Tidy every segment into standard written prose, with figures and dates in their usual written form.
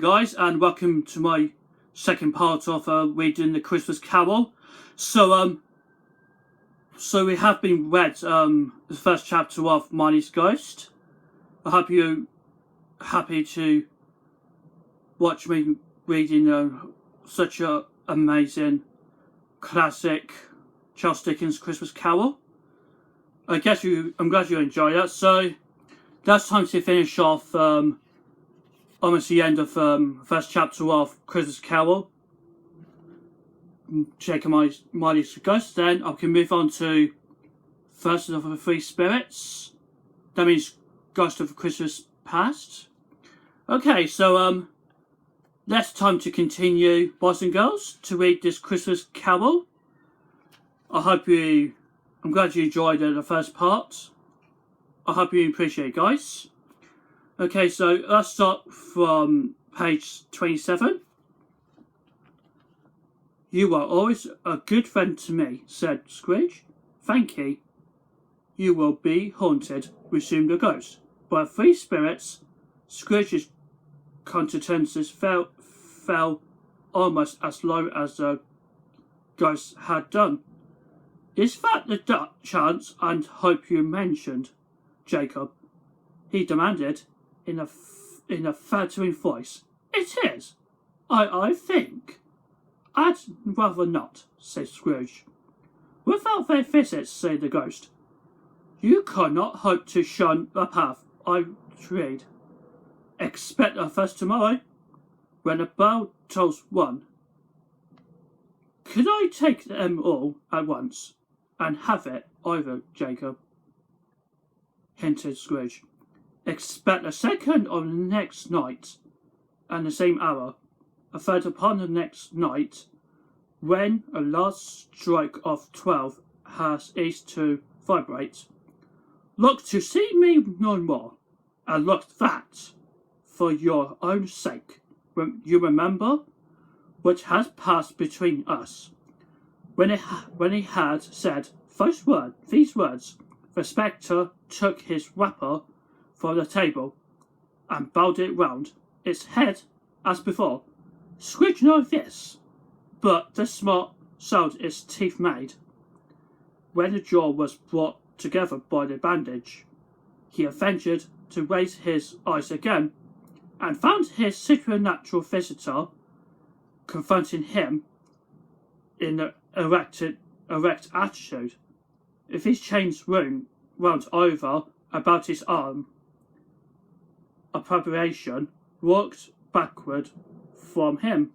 guys, and welcome to my second part of reading the Christmas Carol. So we have been read the first chapter of Marley's Ghost. I hope you're happy to watch me reading such a amazing classic Charles Dickens Christmas Carol. I'm glad you enjoyed it. So that's time to finish off almost the end of first chapter of Christmas Carol, Jacob Marley's Ghost. Then I can move on to First of the Three Spirits. That means Ghost of Christmas Past. Okay, so that's time to continue, boys and girls, to read this Christmas Carol. I'm glad you enjoyed the first part. I hope you appreciate it, guys. Okay, so let's start from page 27. "You are always a good friend to me," said Scrooge. "Thank ye. You will be haunted," resumed the ghost, "by three spirits." Scrooge's countenance fell almost as low as the ghost had done. "Is that the chance and hope you mentioned, Jacob?" he demanded in a faltering voice. "It is. I think. I'd rather not," said Scrooge. "Without their visits," said the ghost, "you cannot hope to shun the path I tread. Expect a first tomorrow, when the bell tolls one." "Could I take them all at once, and have it over, Jacob?" hinted Scrooge. "Expect a second on the next night, and the same hour, a third upon the next night, when a last stroke of 12 has ceased to vibrate. Look to see me no more, and look that, for your own sake, you remember what has passed between us." When he had said these words, the spectre took his wrapper from the table and bowed it round its head as before. Scrooge knew this, but the smart sound its teeth made. When the jaw was brought together by the bandage, he ventured to raise his eyes again, and found his supernatural visitor confronting him in an erect attitude, with his chains wound over about his arm. A preparation walked backward from him,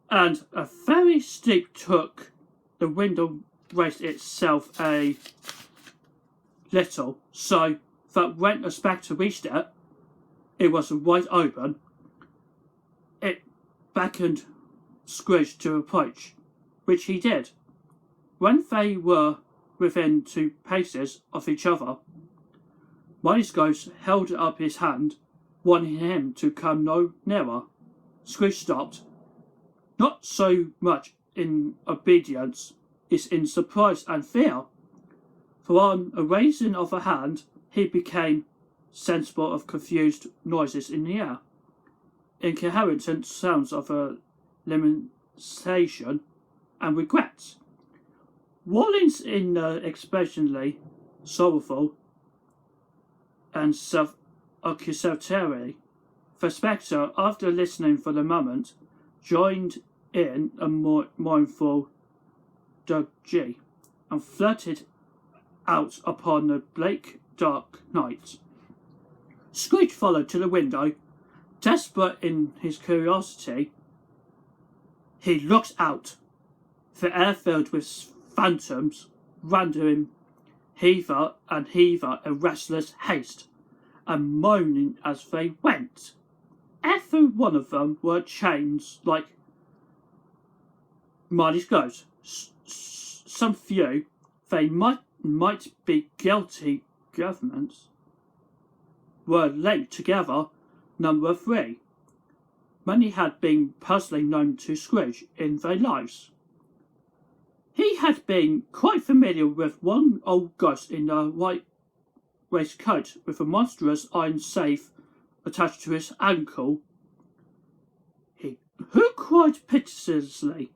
and a very steep took the window raised itself a little, so that when the spectre reached it, it was wide open. It beckoned Scrooge to approach, which he did. When they were within 2 paces of each other, Marley's ghost held up his hand, wanting him to come no nearer. Scrooge stopped, not so much in obedience as in surprise and fear, for on a raising of a hand he became sensible of confused noises in the air, incoherent sounds of a lamentation and regret, warnings in expressionally sorrowful and self-accusatory. The spectre, after listening for the moment, joined in a more mournful dirge, and flirted out upon the bleak dark night. Scrooge followed to the window, desperate in his curiosity. He looked out, the air filled with phantoms, rendering hither and hither in restless haste, and moaning as they went. Every one of them were chains like Marley's ghost. Some few, they might be guilty governments, were linked together, number 3. Many had been personally known to Scrooge in their lives. He had been quite familiar with one old ghost in a white waistcoat with a monstrous iron safe attached to his ankle. who cried piteously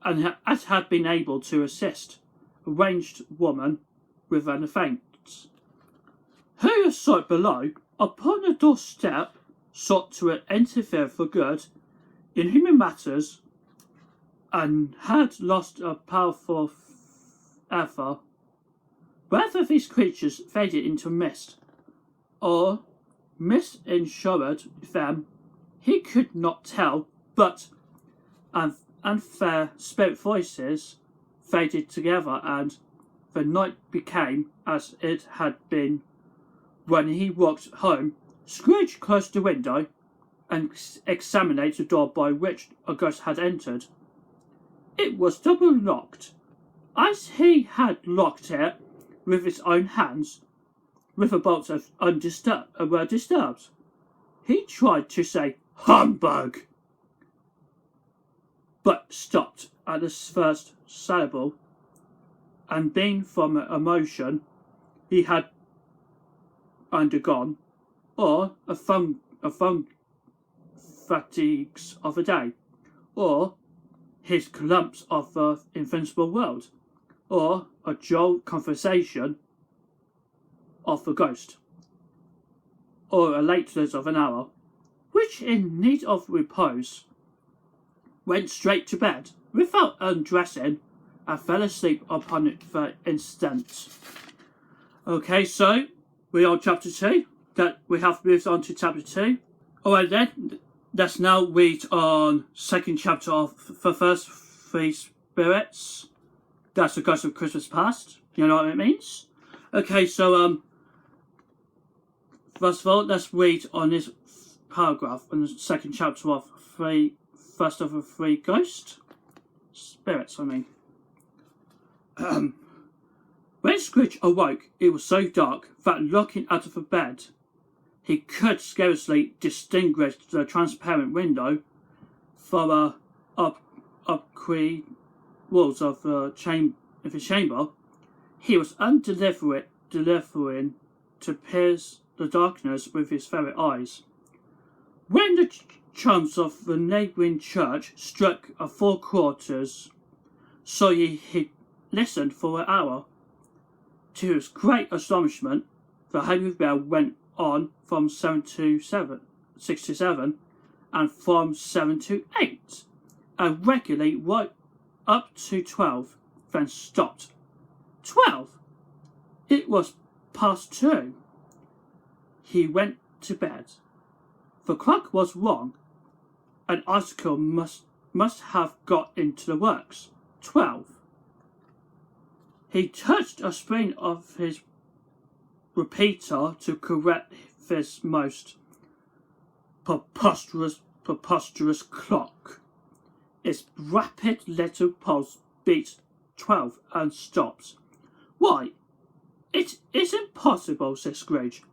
and had been able to assist a ranged woman with an offence. Who saw below, upon a doorstep, sought to interfere for good in human matters, and had lost a powerful ever. Whether these creatures faded into mist, or misinsured them, he could not tell, but unfair spirit voices faded together, and the night became as it had been when he walked home. Scrooge closed the window and examined the door by which a ghost had entered. It was double locked, as he had locked it with his own hands, with the bolts were disturbed. He tried to say "humbug," but stopped at the first syllable, and being from emotion he had undergone, or a fatigues of a day, or his glimpse of the invincible world, or a dull conversation of the ghost, or a lateness of an hour, which in need of repose, went straight to bed without undressing, and fell asleep upon it the instant. Okay, so we are on chapter 2. That we have moved on to chapter 2. Alright then, let's now read on second chapter of the first three spirits. That's the Ghost of Christmas Past. You know what it means? Okay, so first of all, let's read on this paragraph in the second chapter of first of the three ghost spirits. When Scrooge awoke, it was so dark that looking out of the bed, he could scarcely distinguish the transparent window for the upquay walls of his chamber. He was delivering to pierce the darkness with his very eyes, when the chimes of the neighbouring church struck 4 quarters. So he listened for an hour. To his great astonishment, the heavy bell went on from 7 to 6 to 7, and from 7 to 8, and regularly right up to 12, then stopped. 12! It was past 2. He went to bed. The clock was wrong. An icicle must have got into the works. 12. He touched a spring of his repeater to correct this most preposterous clock. Its rapid little pulse beat 12 and stopped. Why, it is impossible, said Scrooge,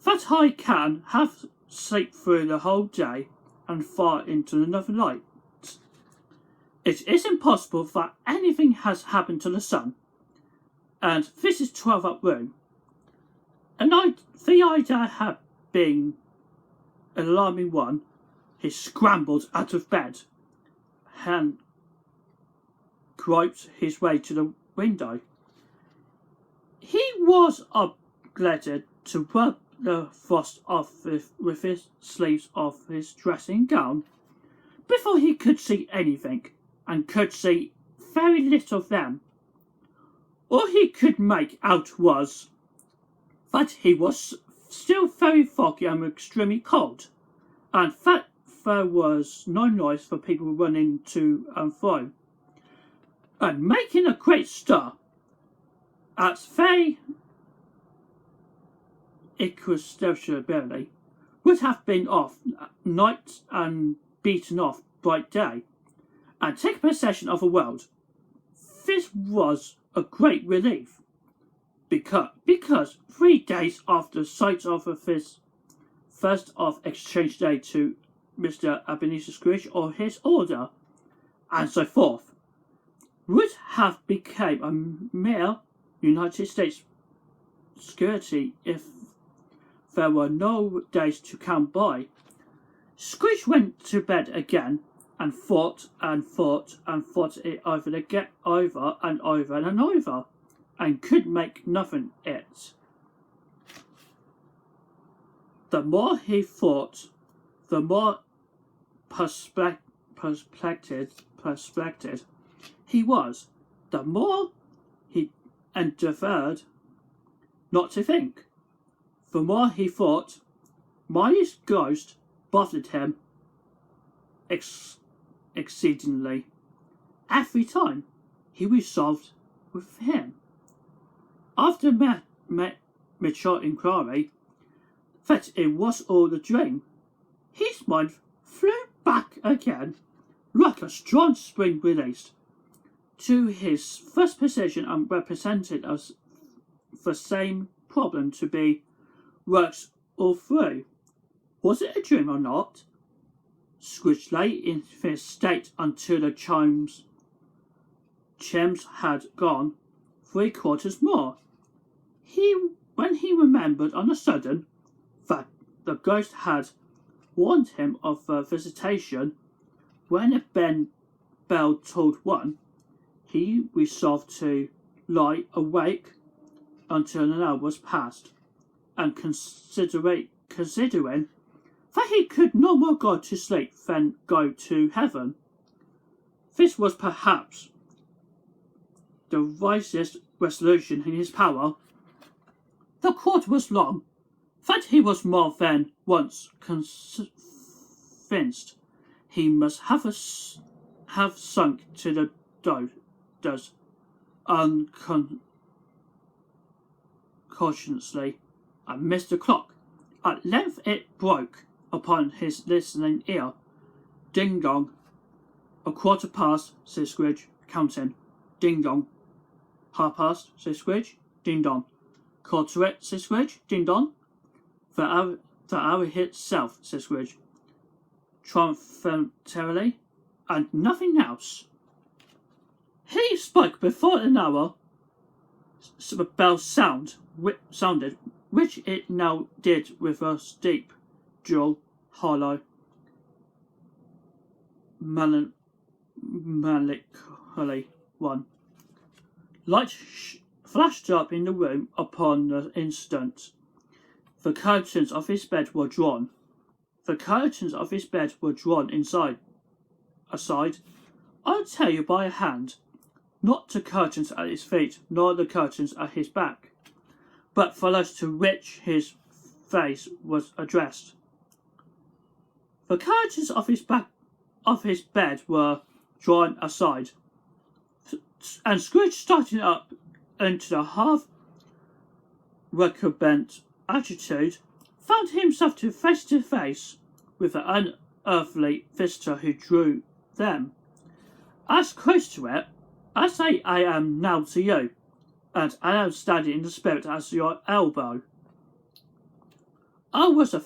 that I can have sleep through the whole day and far into another night. It is impossible that anything has happened to the sun, and this is 12 up room. And the idea had been an alarming one. He scrambled out of bed and groped his way to the window. He was obliged to rub the frost off with his sleeves of his dressing gown before he could see anything, and could see very little of them. All he could make out was that he was still very foggy and extremely cold, and that there was no noise for people running to and fro, and making a great stir. At very barely would have been off night and beaten off bright day, and take possession of the world. This was a great relief, because 3 days after the sight of his first of exchange day to Mr. Ebenezer Scrooge, or his order, and so forth, would have become a mere United States security if there were no days to come by. Scrooge went to bed again and thought and thought and thought it over and over and over, and could make nothing it. The more he thought, the more perspective he was, the more he endeavoured not to think. The more he thought, Marley's ghost bothered him exceedingly. Every time he resolved with him. After mature inquiry that it was all a dream, his mind flew back again, like a strong spring released, to his first position and represented as the same problem to be works all through. Was it a dream or not? Scrooge lay in this state until the chimes had gone 3/4 more. When he remembered on a sudden that the ghost had warned him of the visitation when a bell tolled 1, he resolved to lie awake until an hour was past, and considering that he could no more go to sleep than go to heaven. This was perhaps the wisest resolution in his power. The court was long, that he was more than once convinced he must have sunk to the dust unconsciously, and missed the clock. At length it broke upon his listening ear. Ding dong. 1/4 past, said Scrooge, counting. Ding dong. 1/2 past, said Scrooge. Ding dong. 1/4 it, said Scrooge. Ding dong. The hour hit self, said Scrooge, triumphantly, and nothing else. He spoke before an hour. The bell sounded, which it now did with a deep, dull, hollow, melancholy one. Light flashed up in the room upon the instant. The curtains of his bed were drawn. Aside. I'll tell you by a hand, not the curtains at his feet, nor the curtains at his back, but for those to which his face was addressed. The curtains of his bed were drawn aside, and Scrooge, starting up into the half-recumbent attitude, found himself face to face with the unearthly visitor who drew them, as close to it as I am now to you, and I am standing in the spirit as your elbow. I was a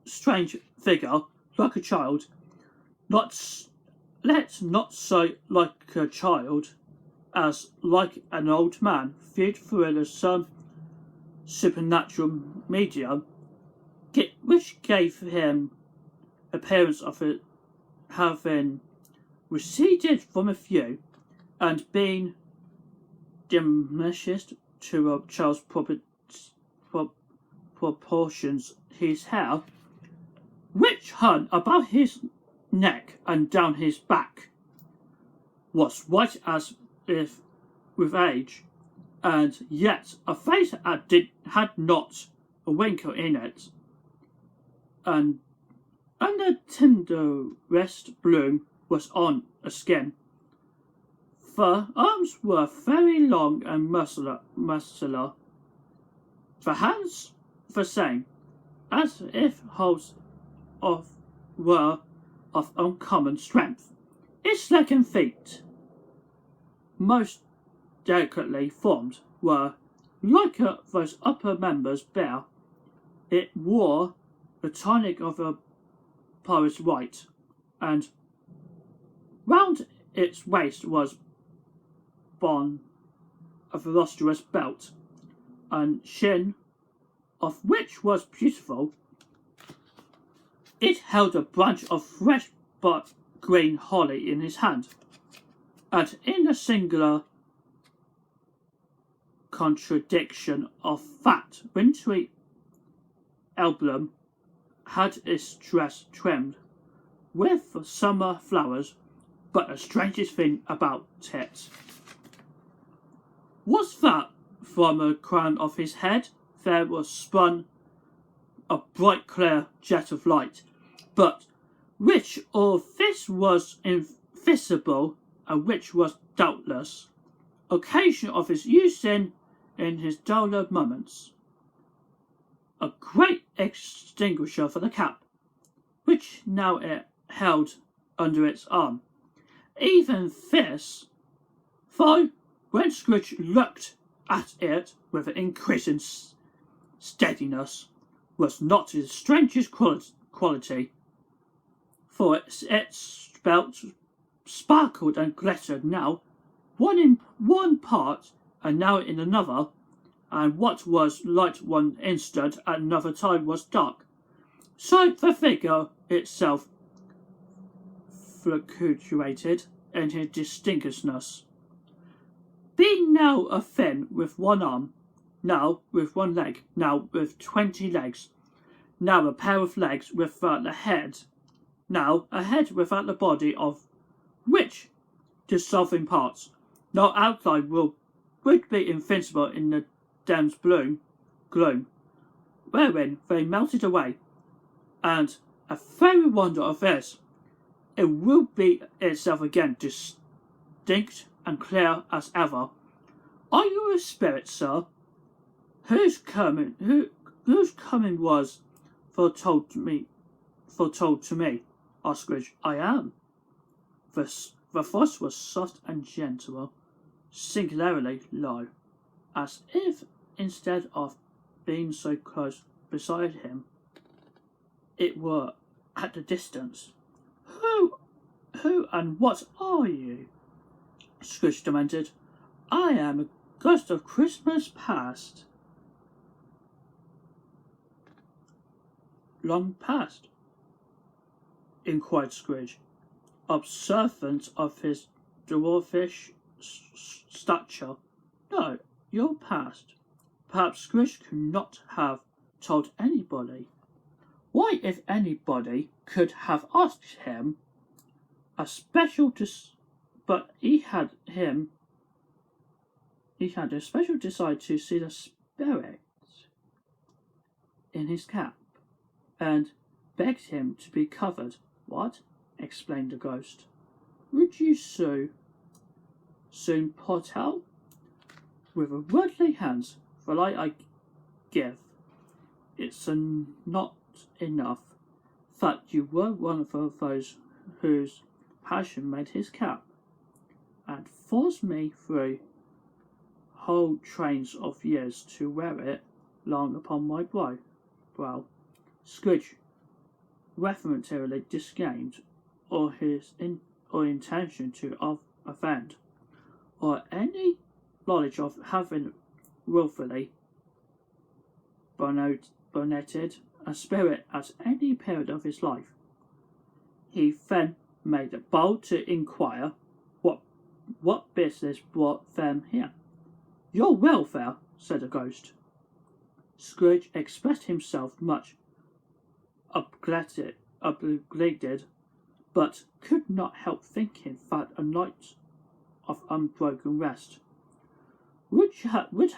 strange figure, like a child, not so like a child as like an old man, viewed through some supernatural medium, which gave him appearance of having receded from a view, and being diminished to a child's proportions. His hair, which hung about his neck and down his back, was white as if with age, and yet a face had not a wrinkle in it, and the tenderest bloom was on a skin. The arms were very long and muscular, the hands the same, as if were of uncommon strength. Its legs and feet, most delicately formed, were, like those upper members, bare. It wore the tunic of a pirate's white, and round its waist was bound a lustrous belt, and shin of which was beautiful. It held a branch of fresh but green holly in his hand, and in a singular contradiction of that wintry emblem had its dress trimmed with summer flowers, but the strangest thing about it was that from the crown of his head there was spun a bright clear jet of light, but which of this was invisible, and which was doubtless occasion of his using in his duller moments a great extinguisher for the cap, which now it held under its arm. Even this, though when Scrooge looked at it with an increasing steadiness, was not his strangest quality, for its spelt sparkled and glittered now one in one part and now in another, and what was light one instant at another time was dark. So the figure itself fluctuated in his distinctness, being now a thin with one arm, now with one leg, now with 20 legs, now a pair of legs without the head, now a head without the body, of which dissolving parts, no outline would be invincible in the dense gloom, wherein they melted away, and a very wonder of this, it will be itself again distinct and clear as ever. Are you a spirit, sir? Whose coming was foretold to me? Asked Scrooge. I am. The voice was soft and gentle, singularly low, as if instead of being so close beside him, it were at a distance. Who and what are you? Scrooge demanded. I am a ghost of Christmas past. Long past? Inquired Scrooge, observant of his dwarfish stature. No, your past. Perhaps Scrooge could not have told anybody. Why, if anybody could have asked him a special but he had a special desire to see the spirit in his cap, and begged him to be covered. What? Explained the ghost. Would you soon pot out with a worldly hands the light I give? It's not enough that you were one of those whose passion made his cap, and forced me through whole trains of years to wear it long upon my brow. Scrooge reverently disclaimed all his intention to offend, or any knowledge of having wilfully bonneted a spirit at any period of his life. He then made a bold to inquire what business brought them here. Your welfare, said the ghost. Scrooge expressed himself much obliged, but could not help thinking that a night of unbroken rest would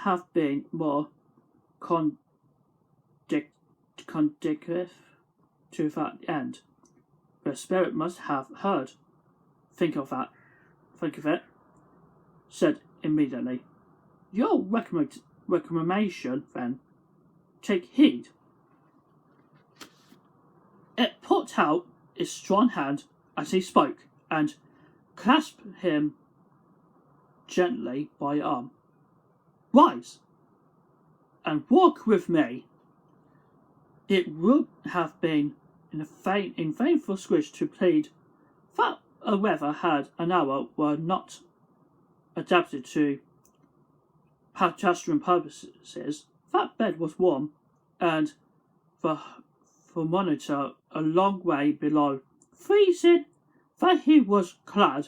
have been more conducive to that end. The spirit must have heard. Think of it, said immediately. Your recommendation, then, take heed. It put out its strong hand as he spoke, and clasped him gently by the arm. Rise, and walk with me. It would have been in vain for Scrooge to plead that a weather had an hour were not adapted to pedestrian purposes. That bed was warm, and the thermometer a long way below freezing, that he was clad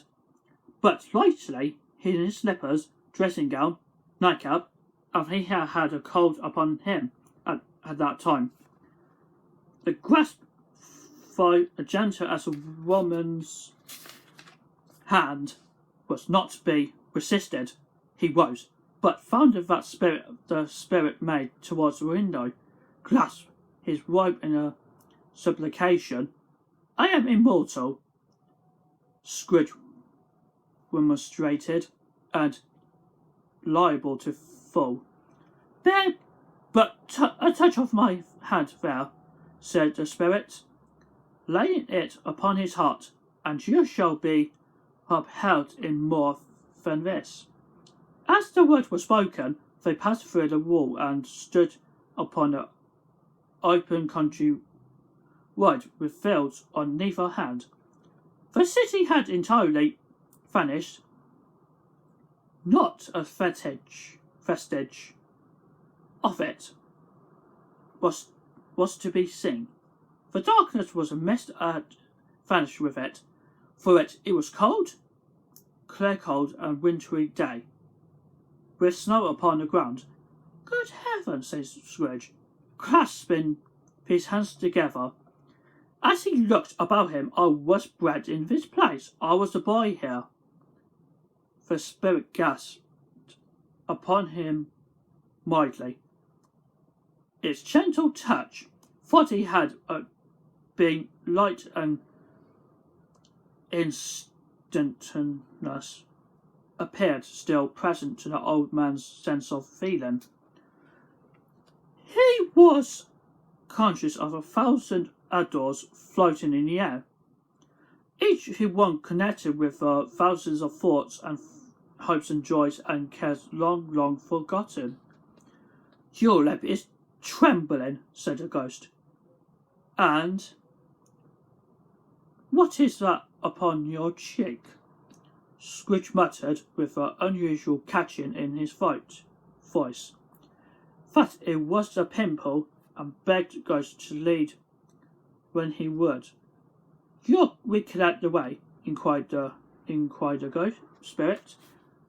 but lightly in his slippers, dressing gown, nightcap, and he had a cold upon him at that time. The grasp, though gentle as a woman's hand, was not to be resisted. He rose, but found that the spirit made towards the window, clasped his robe in a supplication. "I am immortal," Scrooge remonstrated, "and liable to fall." "Bear but a touch of my hand there," said the spirit, laying it upon his heart, "and you shall be upheld in more than this." As the word was spoken, they passed through the wall and stood upon the open country road with fields on neither hand. The city had entirely vanished. Not a vestige of it was to be seen. The darkness was a mist had vanished with it. For it was cold, clear cold and wintry day, with snow upon the ground. "Good heaven," says Scrooge, clasping his hands together, as he looked about him, "I was bred in this place. I was a boy here." The spirit gasped upon him mildly. Its gentle touch, thought he had been light and instantaneous, appeared still present to the old man's sense of feeling. He was conscious of 1,000 adors floating in the air, each one connected with thousands of thoughts and hopes and joys and cares long, long forgotten. "Your lip is trembling," said the ghost. "And what is that upon your cheek?" Scrooge muttered with an unusual catching in his voice that it was a pimple, and begged the ghost to lead when he would. "You recollect the way?" inquired the ghost spirit.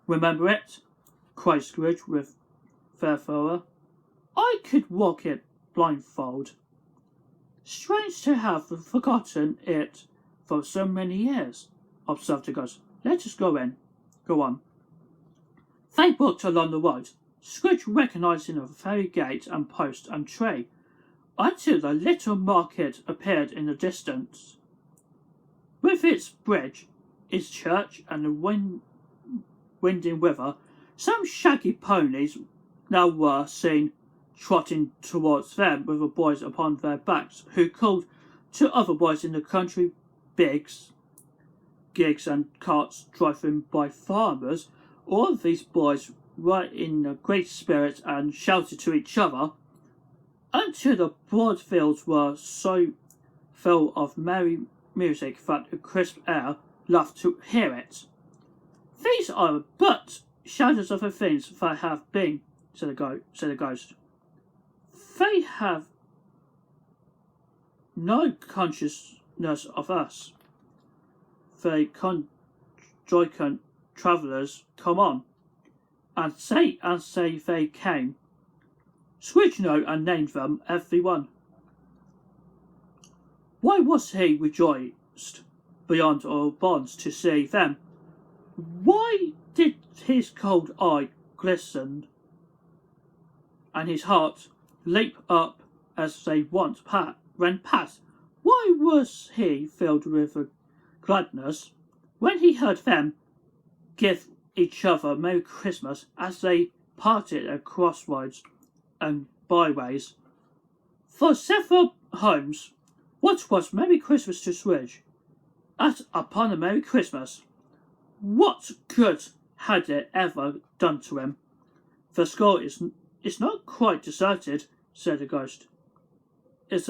"Remember it?" cried Scrooge with fervour. "I could walk it blindfold." "Strange to have forgotten it for so many years," observed the ghost. "Let us go in." "Go on." They walked along the road, Scrooge recognising the very gate and post and tree, until the little market appeared in the distance, with its bridge, its church, and the winding river. Some shaggy ponies now were seen trotting towards them with the boys upon their backs, who called to other boys in the country, gigs and carts driven by farmers. All these boys were in a great spirit and shouted to each other, until the broad fields were so full of merry music that the crisp air laughed to hear it. "These are but shadows of the things that have been," said the ghost. "They have no consciousness of us. The jocund travellers come on, and say they came. Scrooge knew and named them every one. Why was he rejoiced beyond all bonds to see them? Why did his cold eye glisten, and his heart leap up as they ran past? Why was he filled with gladness when he heard them give each other Merry Christmas as they parted at crossroads and byways? For several homes, what was Merry Christmas to Scrooge? As upon a Merry Christmas, what good had it ever done to him? "The school is not quite deserted," said the ghost. It's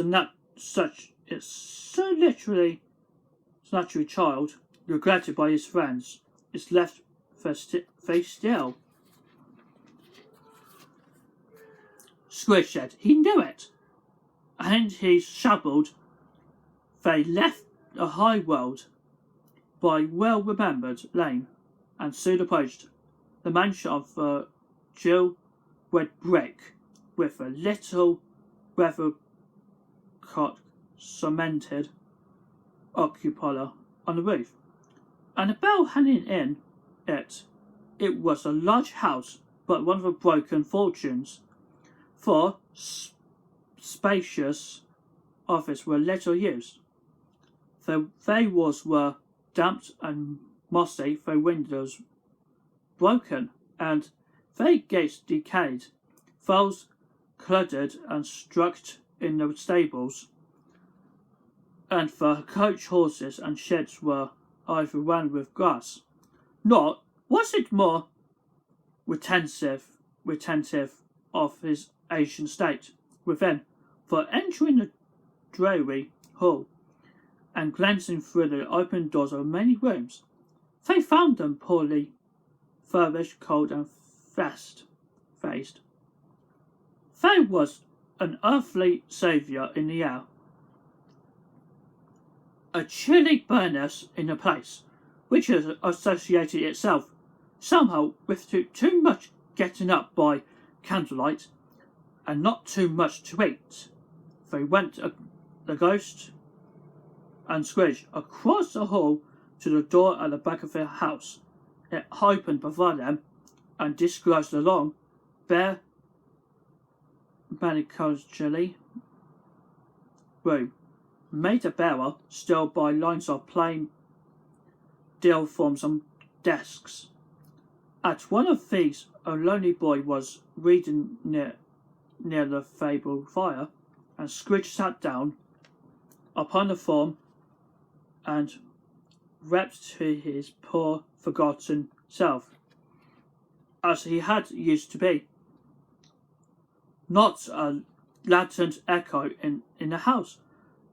so literally child, regretted by his friends, is left very still. Scrooge said he knew it, and he shambled, they left the high world by well-remembered lane, and soon approached the mansion of the dual red brick, with a little weathercock cemented cupola on the roof, and a bell hanging in it. It was a large house, but one of the broken fortunes, for spacious office were little used. They walls were damp and mossy, the windows broken, and they gates decayed, fowls cluttered and struck in the stables, and the coach horses and sheds were overrun with grass. Nor was it more retentive of his ancient state within, for entering the dreary hall and glancing through the open doors of many rooms, they found them poorly furnished, cold and faced. There was an earthly savour in the air, a chilly burness in the place, which associated itself somehow with too much getting up by candlelight, and not too much to eat. They went, the ghost and Scrooge, across the hall to the door at the back of the house. It opened before them, and disclosed a long, bare, melancholy room, made a bearer still by lines of plain deal forms on desks. At one of these a lonely boy was reading near the fable fire, and Scrooge sat down upon the form and wept to his poor forgotten self, as he had used to be. Not a latent echo in the house,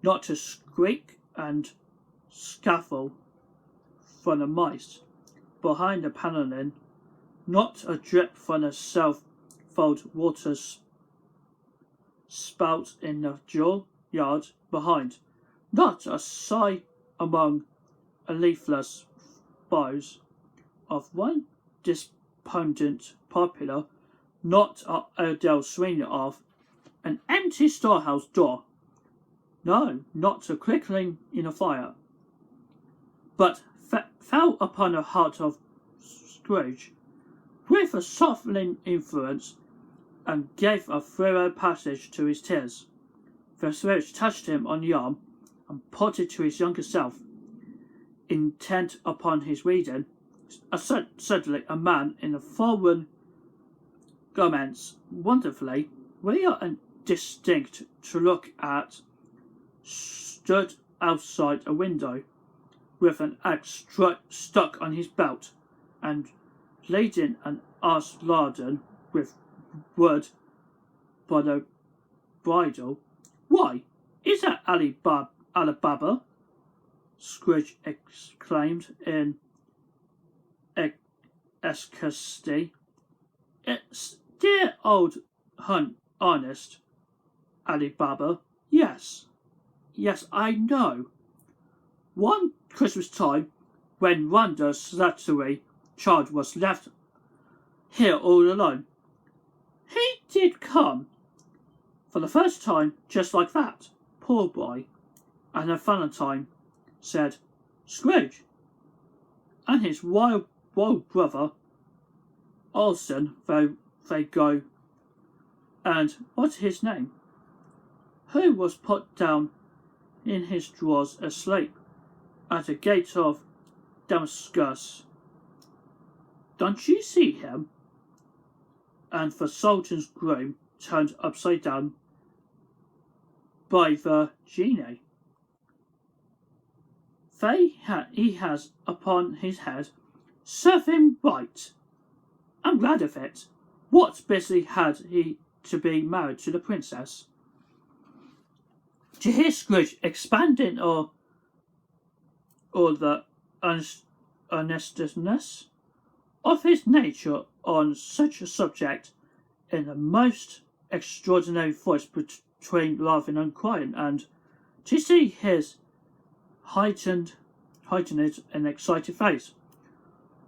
not a squeak and scuffle from the mice behind the panelling, not a drip from the self-filled water spout in the dual yard behind, not a sigh among a leafless boughs of one despondent poplar, not a dull swinging of an empty storehouse door, no, not a crickling in a fire, but fell upon the heart of Scrooge with a softening influence, and gave a freer passage to his tears. The Scrooge touched him on the arm, and pointed to his younger self, intent upon his reading. Suddenly a man in a foreign garments, wonderfully real and distinct to look at, stood outside a window, with an axe stuck on his belt, and leading an ass laden with wood by the bridle. "Why, is that Alibaba?" Scrooge exclaimed in ecstasy. "It's dear old honest Alibaba. Yes, I know. One Christmas time, when Rhonda Slattery child was left here all alone, he did come for the first time just like that, poor boy." And the Valentine said, "Scrooge and his wild brother Olsen, they go, and what's his name, who was put down in his drawers asleep at the gate of Damascus. Don't you see him?" And the Sultan's groom turned upside down by the genie. He has upon his head. Serve him right. I'm glad of it. What business had he to be married to the princess? To hear Scrooge expanding or the earnestness of his nature on such a subject in the most extraordinary voice between laughing and crying, and to see his heightened and excited face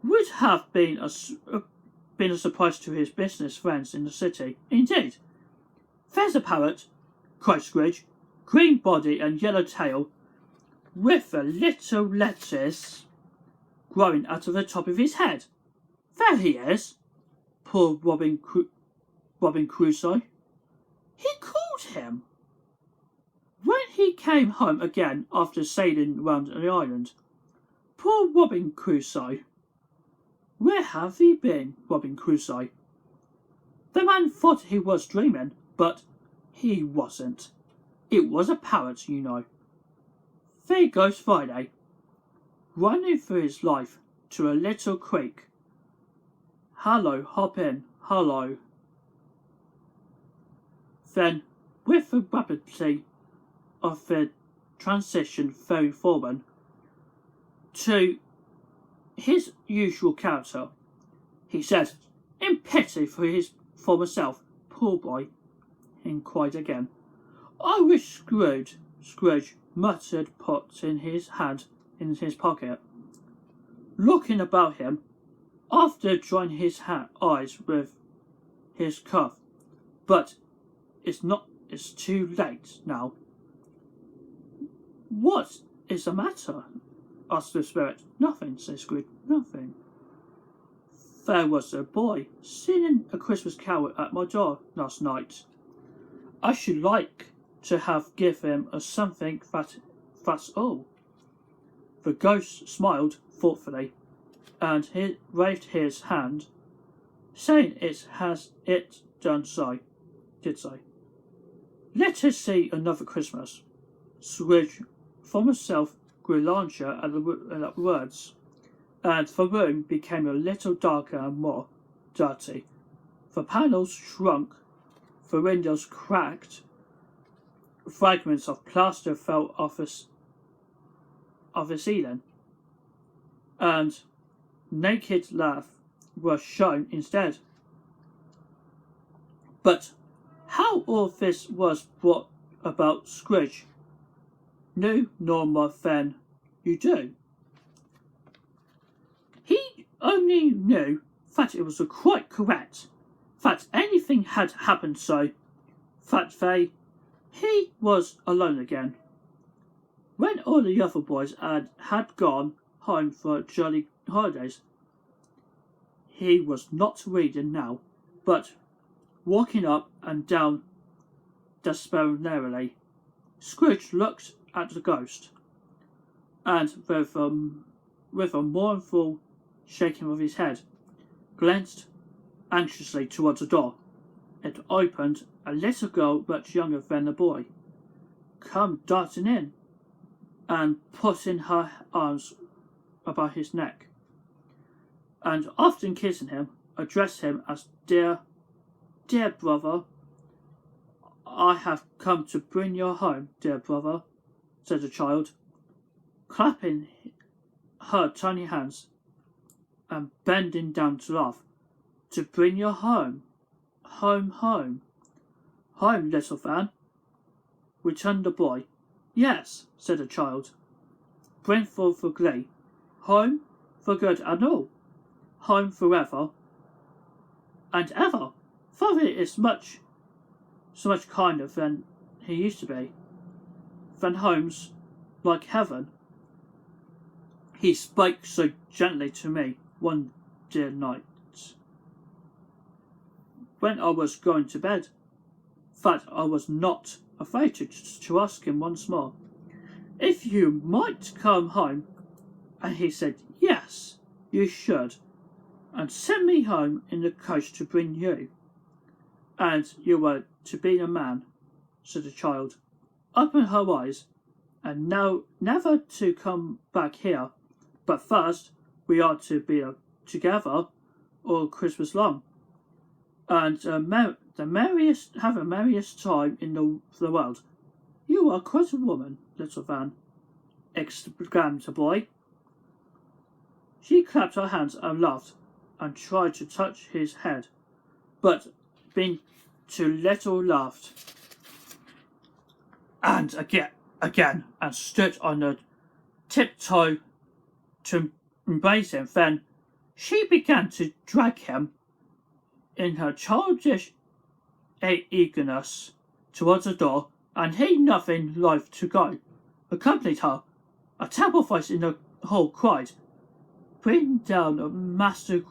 would have been a surprise to his business friends in the city. Indeed, there's a parrot, cried Scrooge, green body and yellow tail, with a little lettuce growing out of the top of his head. There he is, poor Robin Crusoe. He called him. When he came home again after sailing round the island, poor Robin Crusoe. Where have you been, Robin Crusoe? The man thought he was dreaming, but he wasn't. It was a parrot, you know. There goes Friday, running for his life to a little creek. Hallo, hop in, hallo. Then, with the rapidity of the transition very forward to his usual character, he said, in pity for his former self, poor boy, and cried again. I wish Scrooge muttered, put in his hand in his pocket, looking about him, after drying his eyes with his cuff. But it's too late now. What is the matter? Asked the spirit. Nothing, said Scrooge. Nothing. There was a boy singing a Christmas carol at my door last night. I should like to have given him a something, that's all. The ghost smiled thoughtfully, and he waved his hand, saying it done so. Did so. Let us see another Christmas. Scrooge from himself grew larger at the words, and the room became a little darker and more dirty. The panels shrunk, the windows cracked, fragments of plaster fell off the ceiling, and naked lath was shown instead. But how all this was brought about, Scrooge knew no more than you do. He only knew that it was quite correct, that anything had happened so, that he was alone again. When all the other boys had gone home for jolly holidays, he was not reading now, but walking up and down despairingly. Scrooge looked at the ghost, and with a mournful shaking of his head, glanced anxiously towards the door. It opened. A little girl, much younger than the boy, come darting in, and putting her arms about his neck, and often kissing him, addressed him as dear brother. I have come to bring you home, dear brother, said the child, clapping her tiny hands and bending down to laugh. To bring you home, home, little Van, returned the boy. Yes, said the child, brimful for glee. Home for good and all. Home forever and ever. Father is so much kinder than he used to be. Than home's like heaven. He spake so gently to me one dear night, when I was going to bed, that I was not afraid to ask him once more, if you might come home, and he said, yes, you should, and send me home in the coach to bring you. And you were to be a man, said the child, open her eyes, and now never to come back here, but first we are to be together all Christmas long, and have the merriest time in the world. You are quite a woman, little Van, exclaimed the boy. She clapped her hands and laughed, and tried to touch his head, but being too little laughed. and again, and stood on the tiptoe to embrace him. Then she began to drag him in her childish eagerness towards the door, and he, nothing loath to go, accompanied her. A terrible voice in the hall cried, "Bring down Master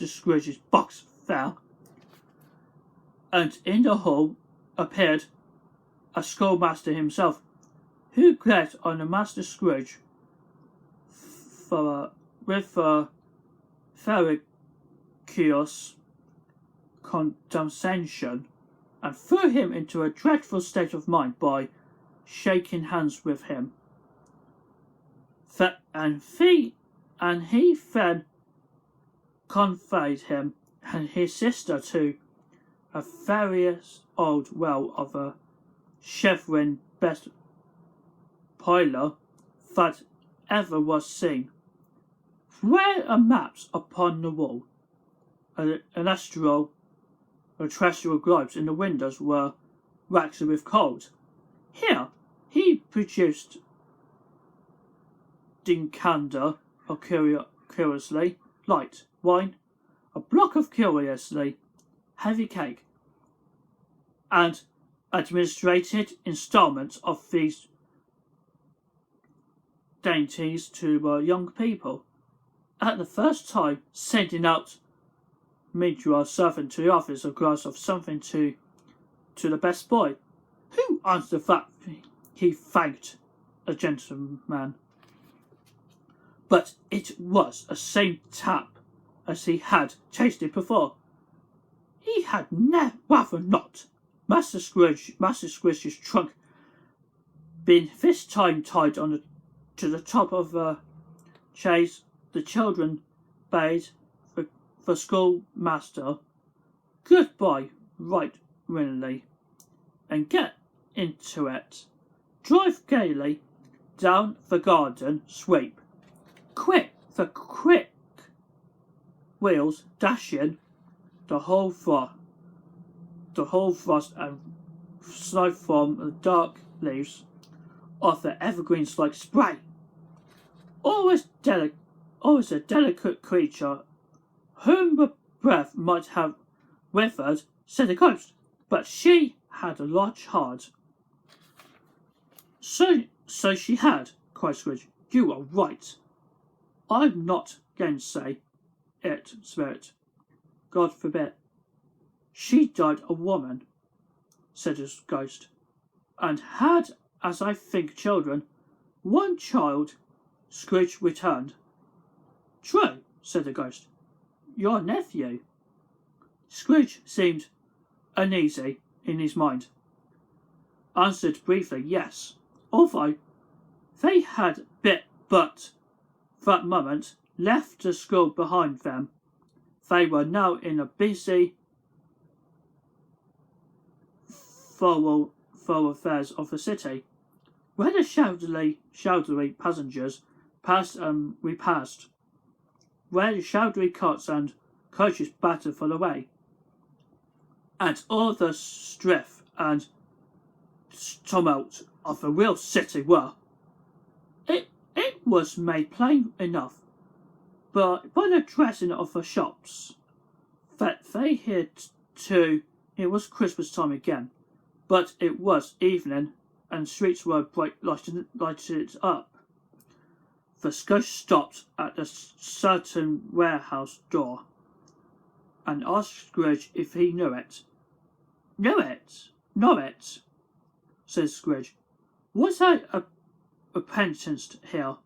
Scrooge's box there." And in the hall appeared a schoolmaster himself, who glared on the Master Scrooge with a ferocious condescension, and threw him into a dreadful state of mind by shaking hands with him. And he then conveyed him and his sister to a various old well of a chevron best parlour that ever was seen. Where are maps upon the wall, terrestrial globes in the windows were waxed with cold. Here he produced decanter of curiously light wine, a block of curiously heavy cake, and administrated instalments of these dainties to young people, at the first time sending out meanwhile servant to the office a glass of something to the best boy, who answered that he thanked a gentleman. But it was the same tap as he had tasted before. He had rather not. Master Scrooge's trunk being this time tied to the top of a chaise, the children bade the schoolmaster goodbye right willingly, and get into it, drive gaily down the garden sweep, quick wheels dashing the whole frost and snow from the dark leaves of the evergreens like spray. Always a delicate creature, whom the breath might have withered, said the ghost, but she had a large heart. So she had, cried Scrooge. You are right. I'm not gainsay it, spirit. God forbid. She died a woman, said the ghost, and had, as I think, children. One child. Scrooge returned. True, said the ghost. Your nephew. Scrooge seemed uneasy in his mind. Answered briefly, yes, although they had but that moment left the school behind them. They were now in a busy thoroughfares of the city, where the shadowy passengers passed and repassed, where the shadowy carts and coaches battered for the way, and all the strife and tumult of the real city were. It was made plain enough, but by the dressing of the shops, that they here too it was Christmas time again, but it was evening, and streets were bright lighted up. The ghost stopped at a certain warehouse door, and asked Scrooge if he knew it. Know it, says Scrooge. Was I apprenticed here?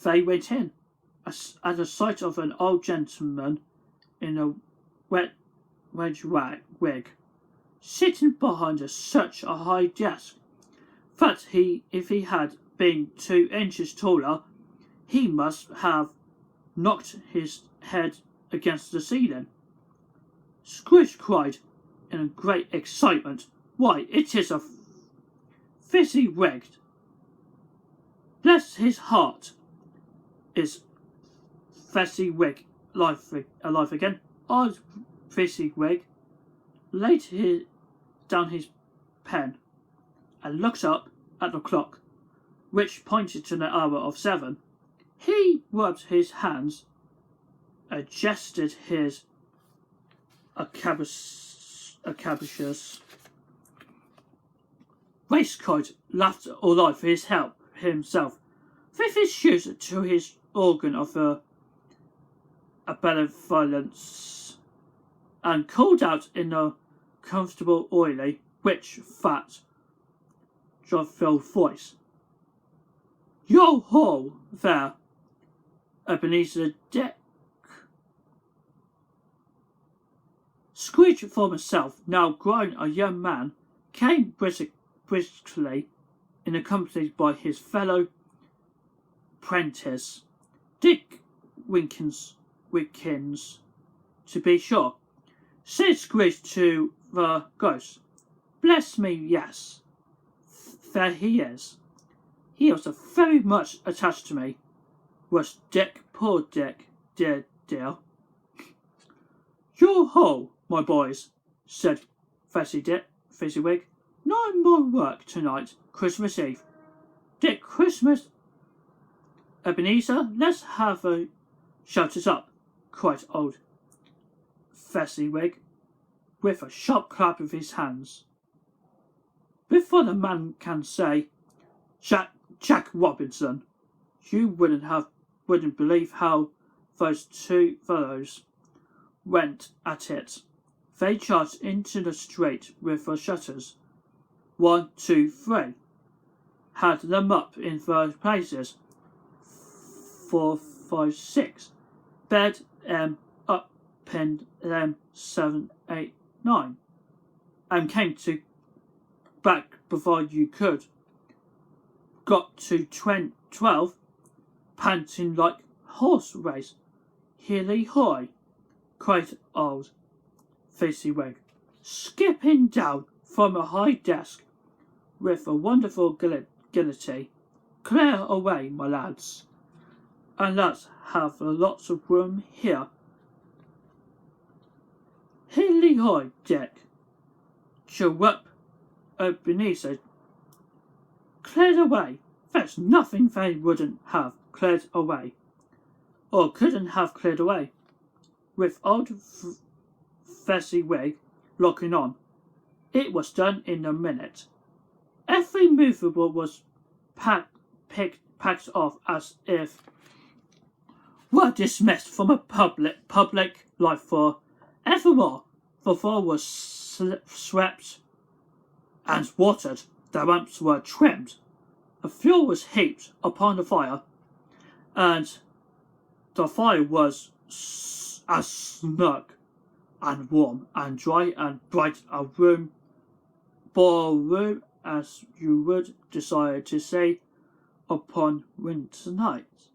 They went in, at the sight of an old gentleman in a wedge wig, sitting behind such a high desk, that if he had been 2 inches taller, he must have knocked his head against the ceiling. Scrooge cried in great excitement, why, it is a fizzy-wigged. Bless his heart, is fizzy-wig alive again? Old fizzy-wig laid down his pen and looked up at the clock, which pointed to the hour of 7. He rubbed his hands, adjusted his capacious waistcoat, laughed all out for his help himself, with his shoes to his organ of a benevolence, and called out in a comfortable, oily, rich, fat, jovial voice, "Yo ho there, Ebenezer Dick." Scrooge for himself, now grown a young man, came briskly in, accompanied by his fellow apprentice, Dick Winkins, to be sure. Said Scrooge to the ghost, "Bless me, yes, there he is. He was very much attached to me, was Dick, poor Dick, dear. Yo ho, my boys," said Fezziwig. "No more work tonight, Christmas Eve. Dick, Christmas. Ebenezer, let's have a shut us up," cried old Fezziwig, with a sharp clap of his hands. "Before the man can say, Jack Robinson, you wouldn't believe how those two fellows went at it. They charged into the street with the shutters. 1, 2, 3. Had them up in their places. 4, 5, 6. Bed up pinned them 7, 8, 9. And came to back before you could. Got to 12, panting like horse race. Hilly hoy, cried old Fezziwig, skipping down from a high desk with a wonderful agility. "Clear away, my lads, and let's have lots of room here. Hilly hoy, Dick. Chirrup, Ebenezer. Cleared away. There's nothing they wouldn't have cleared away, or couldn't have cleared away." With old Fezziwig looking on, it was done in a minute. Every movable was packed off as if were dismissed from a public life for evermore. The floor was swept and watered, the lamps were trimmed, a fuel was heaped upon the fire, and the fire was as snug and warm and dry and bright a ballroom as you would desire to see upon winter night.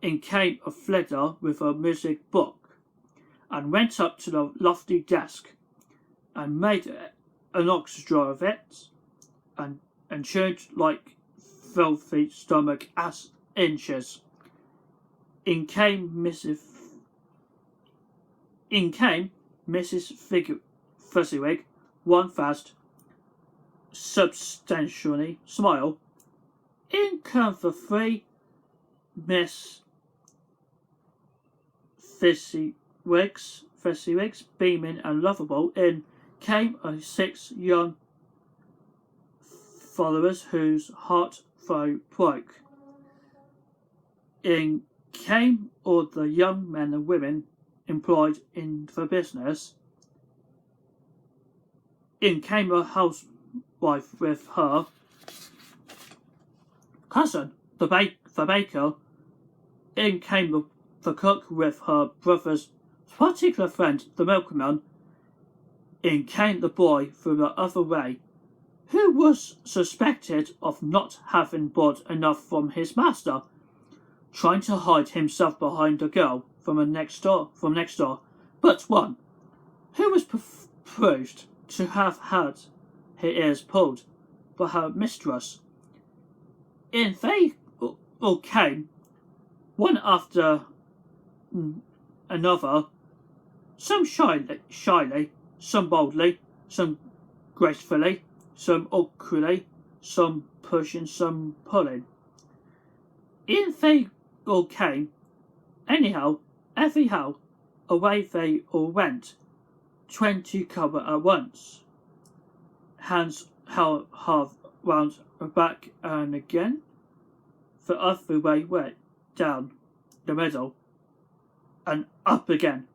In came a fiddler with a music book, and went up to the lofty desk, and made an orchestra of it, and tuned like filthy stomach as inches. In came Mrs. Fezziwig, one fast, substantially smile. In come the 3 Miss Fezziwigs, beaming and lovable. In came 6 young followers whose heart throat broke. In came all the young men and women employed in the business. In came a housewife with her cousin, the baker. In came the cook with her brother's particular friend, the milkman. In came the boy from the other way, who was suspected of not having bought enough from his master, trying to hide himself behind a girl from next door, but one who was proved to have had her ears pulled by her mistress. In they all came, one after another, some shyly, some boldly, some gracefully, some awkwardly, some pushing, some pulling. In they all came, anyhow, everyhow, away they all went, 20 cover at once, hands held half round back and again, the other way went down the middle, and up again,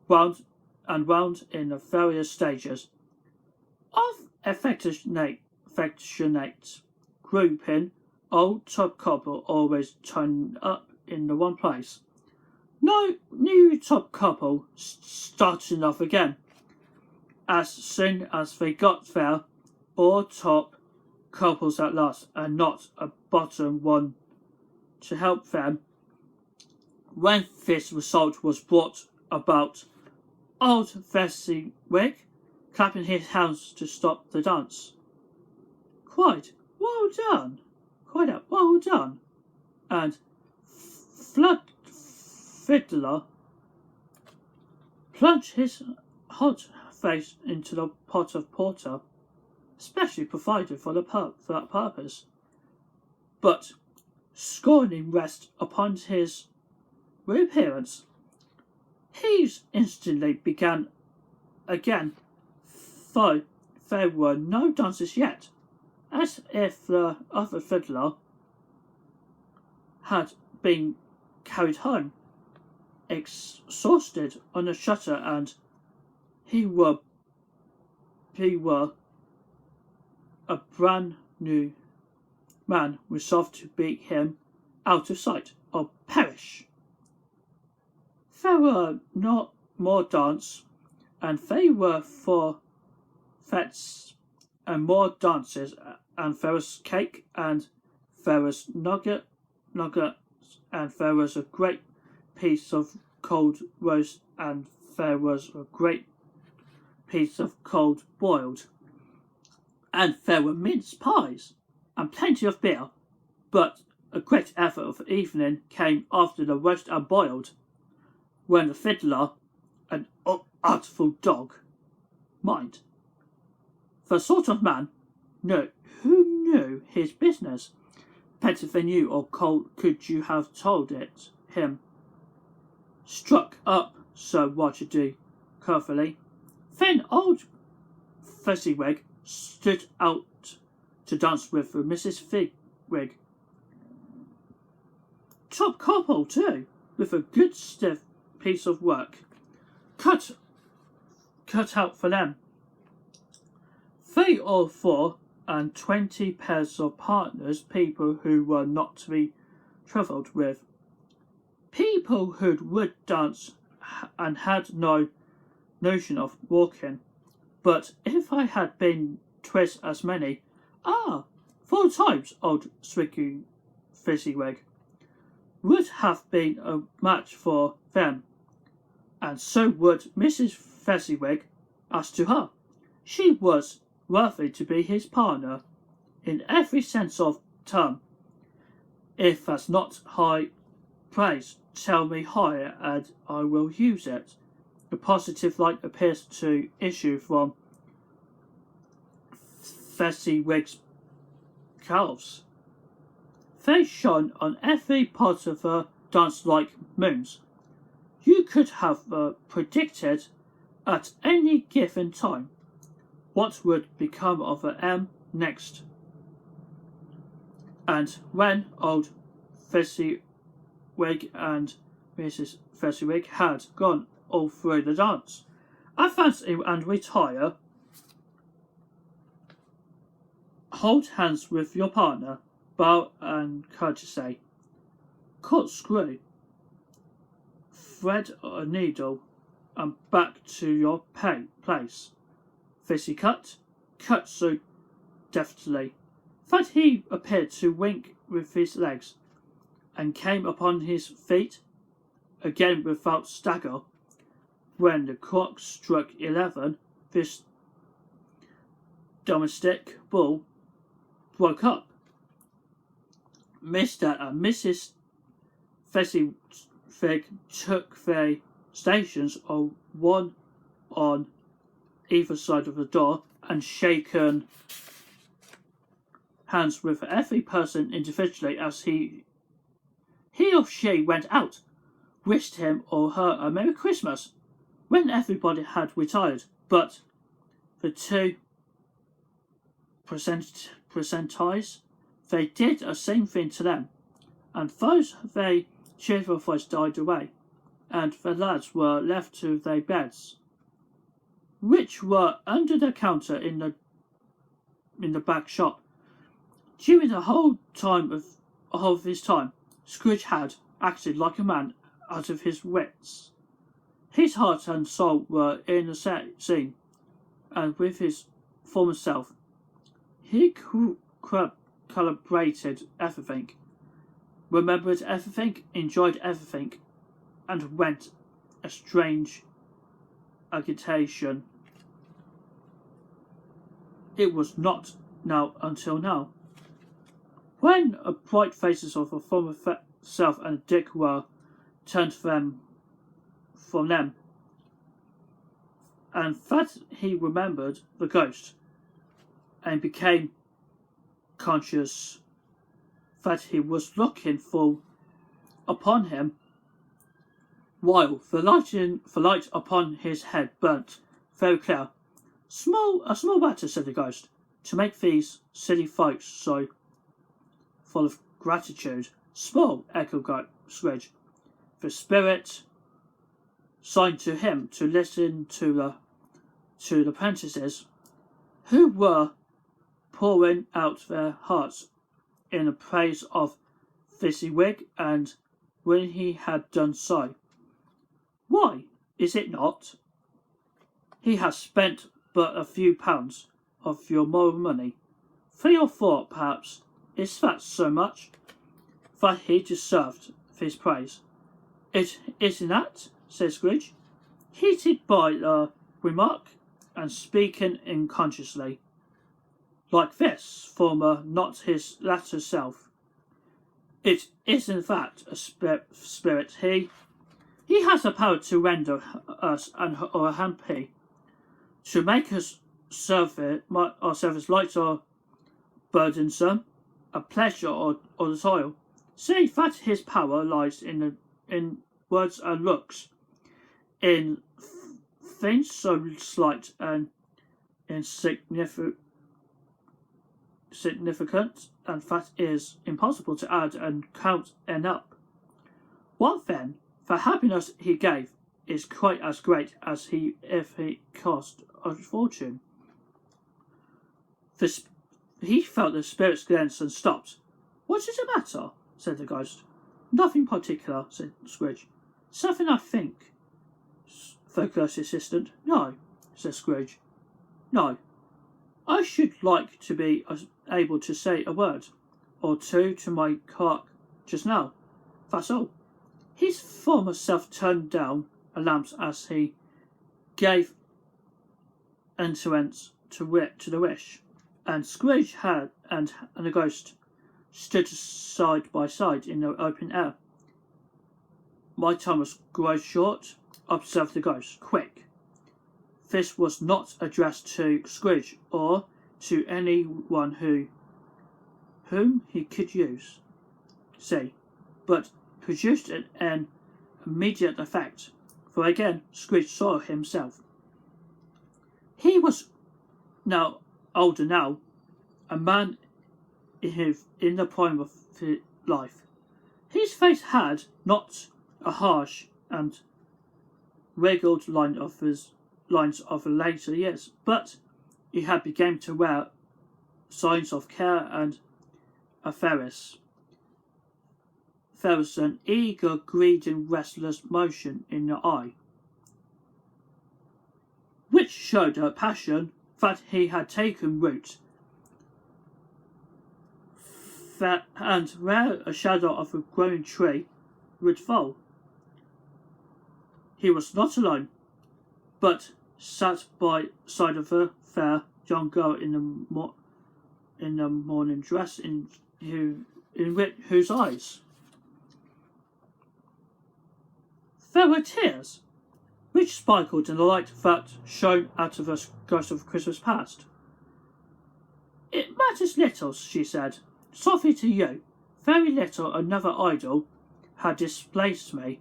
round and round in the various stages of affectionate grouping. Old top couple always turned up in the one place. No new top couple starting off again. As soon as they got there, all top couples at last, and not a bottom one to help them. When this result was brought about, old Fezziwig clapping his hands to stop the dance. Quite well done, and Fiddler plunged his hot face into the pot of porter, specially provided for that purpose, but scorning rest upon his reappearance, he instantly began again, though there were no dances yet, as if the other fiddler had been carried home, exhausted on a shutter, and he were a brand new man resolved to beat him out of sight or perish. There were not more dance, and they were 4 fetes and more dances, and there was cake, and there was nugget, and there was a great piece of cold roast, and there was a great piece of cold boiled, and there were mince pies, and plenty of beer, but a great effort of the evening came after the roast and boiled, when the fiddler, an artful dog, mind, the sort of man, who knew his business, better than you or could you have told it him, struck up Sir Roger D. carefully. Then old Fezziwig stood out to dance with Mrs. Figwig. Top couple too, with a good stiff piece of work cut out for them. 3 or 4 and 20 pairs of partners, people who were not to be trifled with, people who would dance and had no notion of walking. But if I had been twice as many, 4 times old Swiggy Fezziwig, would have been a match for them, and so would Mrs. Fezziwig. As to her, she was worthy to be his partner, in every sense of term. If that's not high praise, tell me higher, and I will use it. The positive light appears to issue from Fezziwig's calves. They shone on every part of the dance like moons. You could have predicted at any given time what would become of M next. And when old Fezziwig and Mrs. Fezziwig had gone all through the dance, advance and retire, hold hands with your partner, bow and courtesy, corkscrew, thread a needle, and back to your place. Fizzy cut so deftly that he appeared to wink with his legs, and came upon his feet again without stagger. When the clock struck 11, this domestic bull broke up. Mr. and Mrs. Fezziwig took their stations, one on either side of the door, and shaken hands with every person individually as he or she went out, wished him or her a Merry Christmas when everybody had retired, but the two presentees, they did the same thing to them, and those they cheerful voice died away, and the lads were left to their beds, which were under the counter in the back shop. During the whole of his time, Scrooge had acted like a man out of his wits. His heart and soul were in the scene, and with his former self, he calibrated everything, remembered everything, enjoyed everything, and went a strange agitation. It was not now until now, when the bright faces of a former self and Dick were turned from them, and that he remembered the ghost, and became conscious that he was looking full upon him, while the light upon his head burnt very clear. A small matter, said the ghost, to make these silly folks so full of gratitude. Small, echoed Scrooge. The spirit signed to him to listen to the apprentices, who were pouring out their hearts in the praise of Fezziwig, and when he had done so, why, is it not? He has spent but a few pounds of your moral money, 3 or 4 perhaps. Is that so much? That he deserved his praise. It isn't that, said Scrooge, heated by the remark, and speaking unconsciously, like this former, not his latter self. It isn't that a spirit. He has the power to render us or happy, to make us our service light or burdensome, a pleasure or the toil. See that his power lies in words and looks, in things so slight and insignificant, and that is impossible to add and count up. What then? The happiness he gave is quite as great as if he cost a fortune. He felt the spirit's glance and stopped. What is the matter? Said the ghost. Nothing particular, said Scrooge. Something, I think. The ghost's assistant. No, said Scrooge. No. I should like to be able to say a word or two to my clerk just now. That's all. His former self turned down a lamp as he gave entrance to the wish, and Scrooge and the ghost stood side by side in the open air. My time must grow short, observed the ghost. Quick. This was not addressed to Scrooge or to anyone whom he could see, but produced an immediate effect, for again Scrooge saw himself. He was now older now, a man in the prime of his life. His face had not a harsh and wrinkled lines of the later years, but he had begun to wear signs of care and a ferris. There was an eager, greedy, and restless motion in the eye, which showed a passion that he had taken root, and where a shadow of a growing tree would fall. He was not alone, but sat by side of a fair young girl in the morning dress, in whose eyes there were tears, which sparkled in the light that shone out of the ghost of Christmas past. It matters little, she said. Softly to you. Very little another idol had displaced me.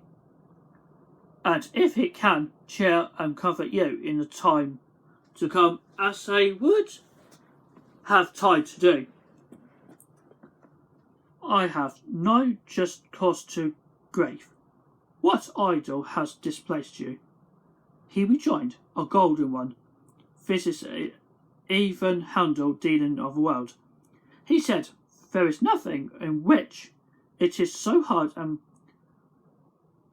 And if it can cheer and comfort you in the time to come, as they would have time to do, I have no just cause to grieve. What idol has displaced you? He rejoined, a golden one. This is even handle dealing of the world. He said, there is nothing in which it is so hard and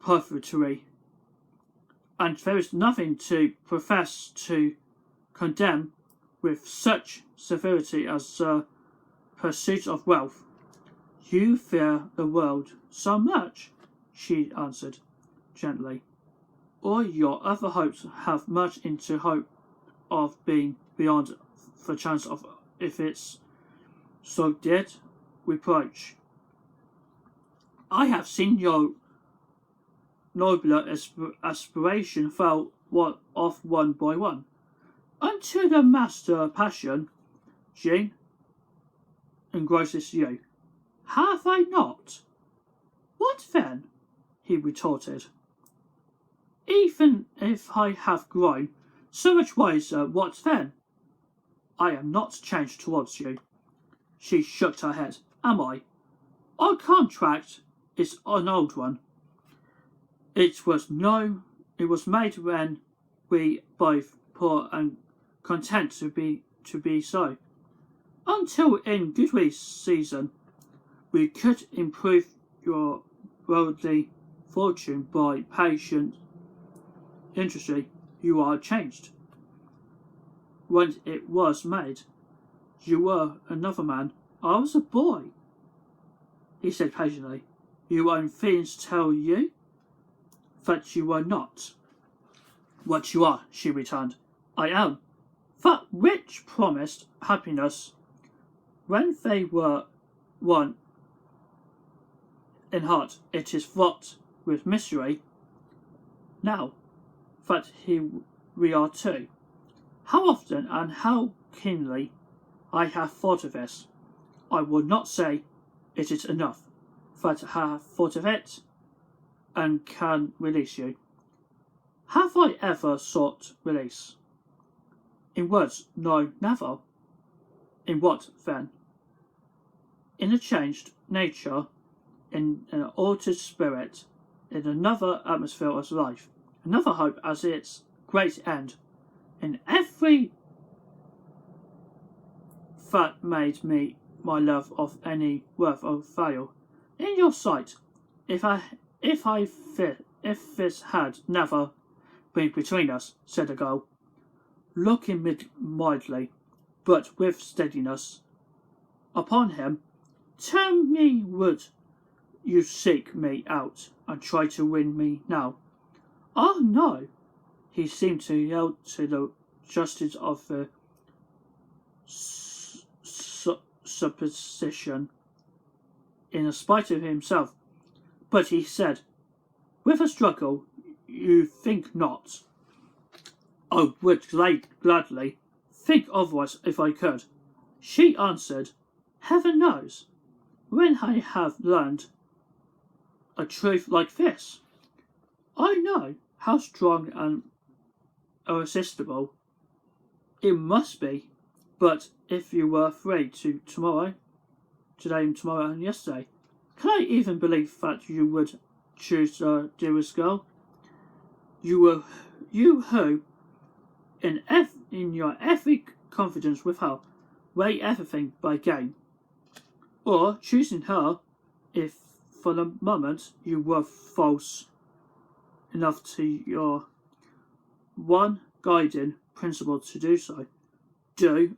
perfunctory, and there is nothing to profess to condemn with such severity as the pursuit of wealth. You fear the world so much, she answered gently, or your other hopes have much into hope of being beyond the chance of if it's so did reproach. I have seen your nobler aspiration fell off one by one, until the master passion, Jean, engrosses you. Have I not? What then? He retorted. Even if I have grown so much wiser, what then? I am not changed towards you. She shook her head. Am I? Our contract is an old one. It was made when we both poor and content to be so. Until in good season we could improve your worldly fortune by patient industry, you are changed. When it was made, you were another man. I was a boy, he said patiently. Your own feelings tell you that you are not what you are, she returned. I am. That which promised happiness when they were one in heart, it is fraught with mystery. Now that we are two, how often and how keenly I have thought of this. I will not say it is enough that I have thought of it and can release you. Have I ever sought release? In words, no, never. In what, then? In a changed nature, in an altered spirit, in another atmosphere of life, another hope as its great end, in every that made me my love of any worth of value. In your sight, if this had never been between us, said the girl, looking mildly, but with steadiness, upon him, tell me would you seek me out and try to win me now? Oh no, he seemed to yield to the justice of the supposition in spite of himself, but he said, with a struggle, you think not. I would gladly think otherwise if I could. She answered, heaven knows, when I have learned a truth like this, I know how strong and irresistible it must be. But if you were afraid today and tomorrow and yesterday, can I even believe that you would choose the dearest girl? You who, in your every confidence with her, weigh everything by gain, or choosing her, if for the moment you were false enough to your one guiding principle to do so. Do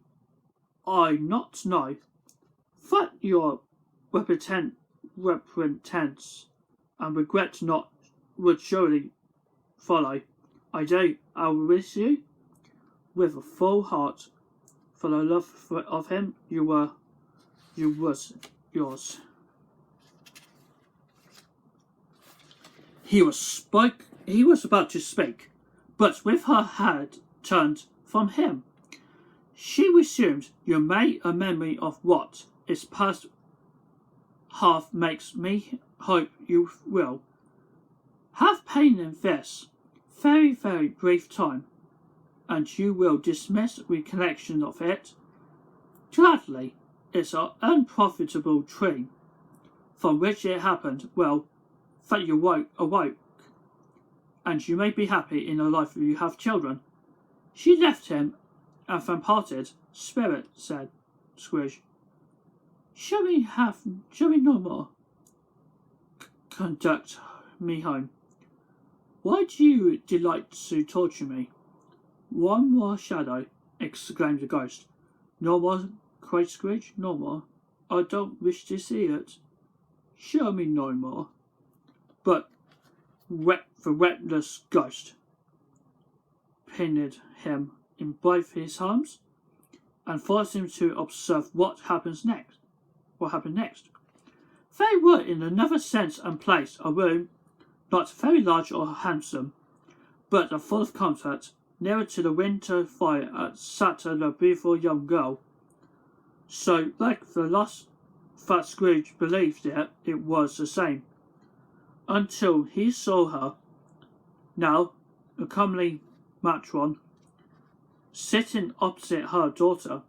I not know that your repentance and regret not would surely follow? I do. I will wish you with a full heart for the love of him you was yours. He was about to speak, but with her head turned from him, She resumed, "You may a memory of what is past half makes me hope you will have pain in this very, very brief time, and you will dismiss recollection of it gladly. It's an unprofitable dream from which it happened, well, that you awoke, and you may be happy in a life where you have children." She left him and then parted. "Spirit," said Scrooge, shall we no more? Conduct me home. Why do you delight to torture me?" "One more shadow," exclaimed the ghost. "No more," cried Scrooge. "No more. I don't wish to see it. Show me no more." But the reckless ghost pinned him in both his arms and forced him to observe what happened next. They were in another sense and place, a room, not very large or handsome, but full of comfort. Nearer to the winter fire sat a beautiful young girl, so like the last that Scrooge believed it was the same, until he saw her, now a comely matron, sitting opposite her daughter.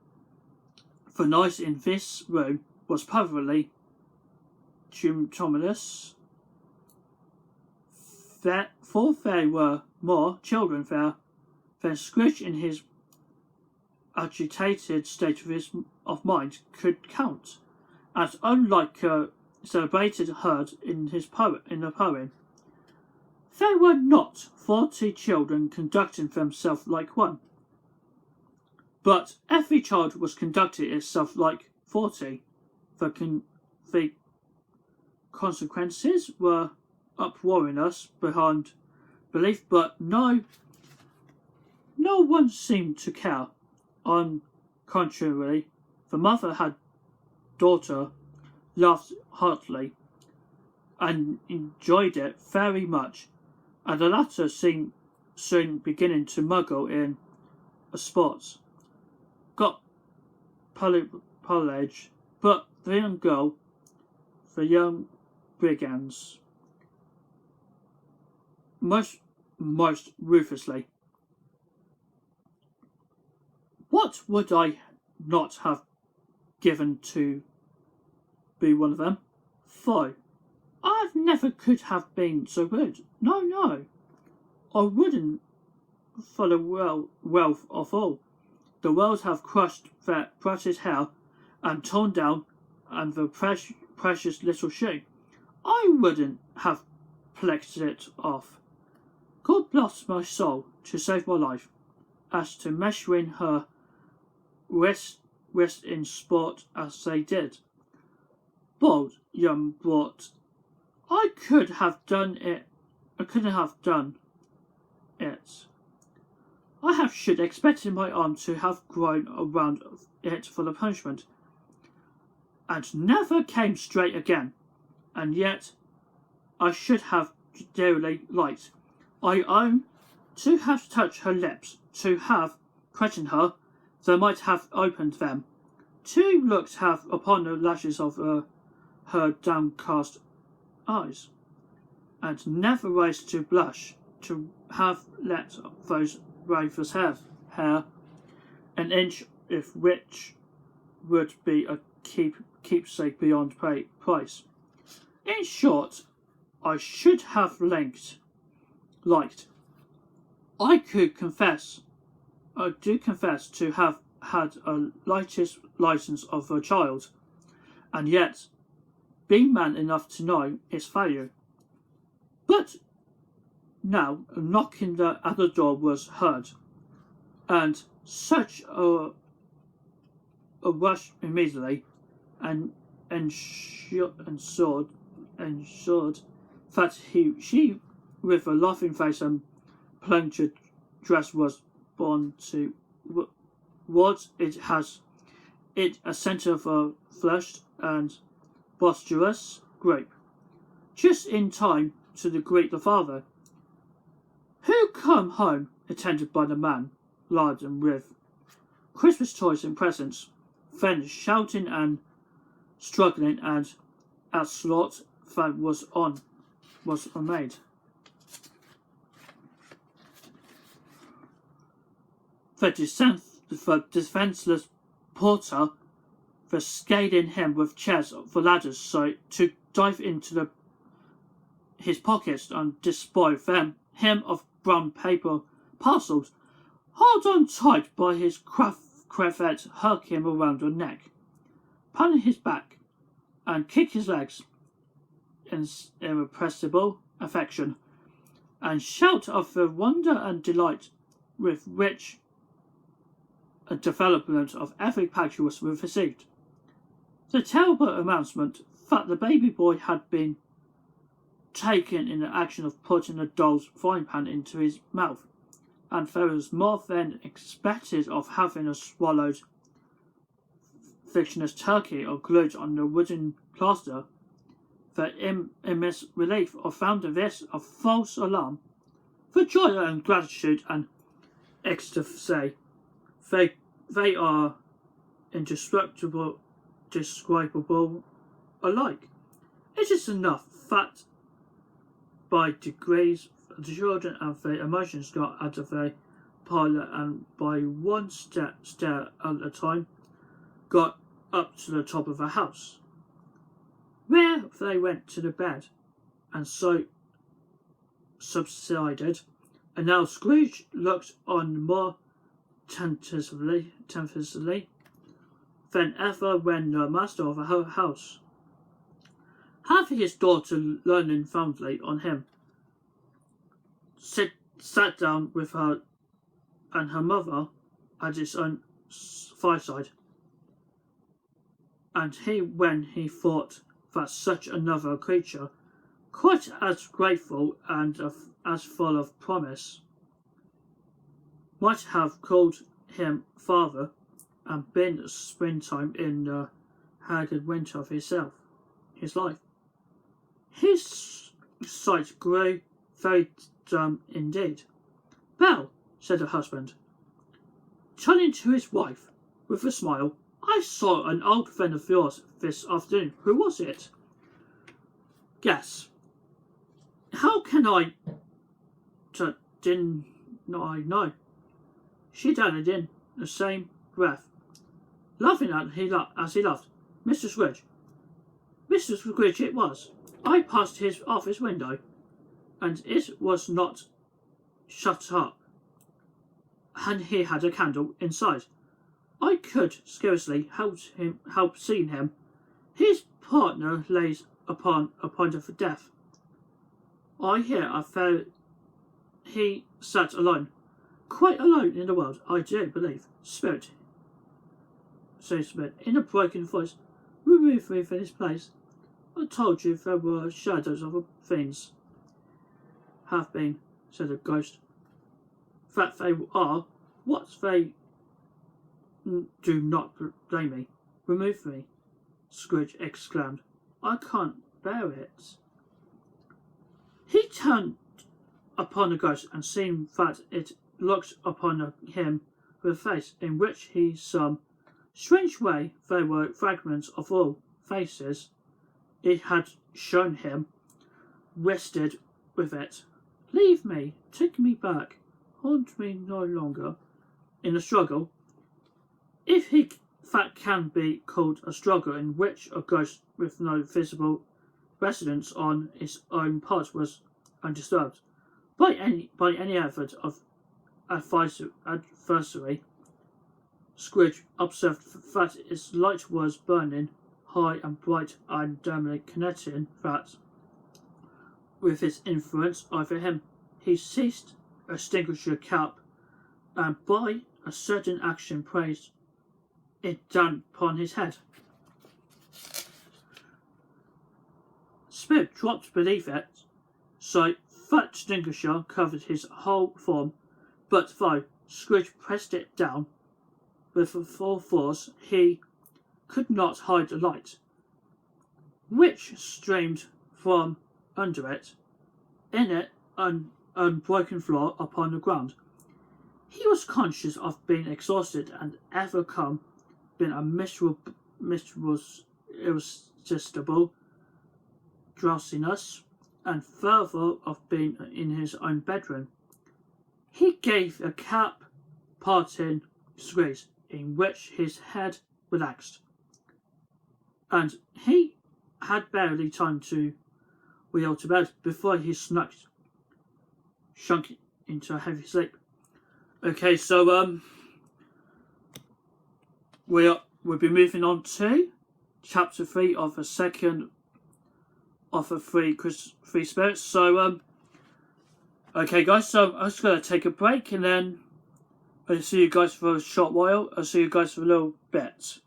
The noise in this room was perfectly tumultuous, for there were more children there than Scrooge in his agitated state of mind could count, as unlike a celebrated herd in the poem. There were not 40 children conducting themselves like one, but every child was conducting itself like 40. The consequences were uproarious beyond belief, but no one seemed to care. On contrary, the mother had daughter laughed heartily and enjoyed it very much, and the latter seemed soon beginning to muggle in sports. Got college, but the young girl, the young brigands, most ruthlessly. What would I not have given to be one of them? Fie! I never could have been so good. No, I wouldn't for the wealth of all the world have crushed their precious hair and torn down and the precious little shoe. I wouldn't have plucked it off. God bless my soul to save my life, as to measuring her wrist in sport as they did. Bold young brought, I couldn't have done it. I should expected my arm to have grown around it for the punishment, and never came straight again. And yet I should have dearly liked, I own, to have touched her lips, to have questioned her, though might have opened them, to looked have upon the lashes of her downcast eyes, and never raised to blush, to have let those ravenous hair, an inch if which would be a keepsake beyond price. In short, I should have liked. I do confess to have had a lightest license of a child, and yet being man enough to know its value. But now a knocking at the door was heard, and such a rush immediately, and ensured that she, with a laughing face and plunged dress, was born to what it a centre of a flushed and boisterous group, just in time to greet the father, who come home attended by the man, laden with Christmas toys and presents, then shouting and struggling and a slaughter that was made. The defenceless porter was scaling him with chairs for ladders so to dive into his pockets and despoil him of brown paper parcels, hold on tight by his cravat, hug him around the neck, pan his back, and kick his legs in irrepressible affection, and shout of the wonder and delight with which a development of every package was received. The terrible announcement that the baby boy had been taken in the action of putting a doll's frying pan into his mouth, and there was more than expected of having a swallowed fictitious turkey or glued on the wooden plaster. The immense relief of founder this of false alarm, for joy and gratitude and ecstasy, they are indescribable alike. It is enough that by degrees the children and their emotions got out of their parlour, and by one stair at a time got up to the top of the house, where they went to the bed, and so subsided. And now Scrooge looked on more tentatively than ever when the master of the house, having his daughter leaning fondly on him, sat down with her and her mother at his own fireside. And when he thought that such another creature, quite as grateful and as full of promise, might have called him father, and been springtime in the haggard winter of his life, his sight grew very dumb indeed. "Well," said the husband, turning to his wife with a smile, "I saw an old friend of yours this afternoon. Who was it?" "Guess." "How can I? Didn't I know?" She added in the same breath, laughing as he laughed, "Mr. Scrooge." "Mr. Scrooge it was. I passed his office window, and it was not shut up, and he had a candle inside. I could scarcely help seeing him. His partner lays upon a point of death. I hear he sat alone, quite alone in the world, I do believe. Spirit, in a broken voice, remove me from this place. I told you there were shadows of things." "Have been," said the ghost. "That they are what they do not blame me. Remove me," Scrooge exclaimed. "I can't bear it." He turned upon the ghost, and seeing that it looked upon him with a face in which he some strange way there were fragments of all faces it had shown him, rested with it. "Leave me, take me back, haunt me no longer." In a struggle, if that can be called a struggle in which a ghost with no visible residence on its own part was undisturbed by any effort of adversary, Scrooge observed that its light was burning high and bright, and dimly connecting that with its influence over him. He ceased, extinguished the cap, and by a certain action placed it down upon his head. Spirit dropped beneath it, so that extinguisher covered his whole form, but though Scrooge pressed it down with full force, he could not hide the light, which streamed from under it, in it, unbroken floor upon the ground. He was conscious of being exhausted and overcome, being a miserable, irresistible drowsiness, and further of being in his own bedroom. He gave a cap parting squeeze in which his head relaxed, and he had barely time to wheel to bed before he sunk into a heavy sleep. Okay, so we'll be moving on to chapter 3 of the second of the three spirits. So okay guys, so I'm just gonna take a break and then I'll see you guys for a short while. I'll see you guys for a little bit.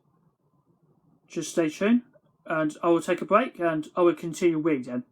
Just stay tuned and I will take a break and I will continue reading.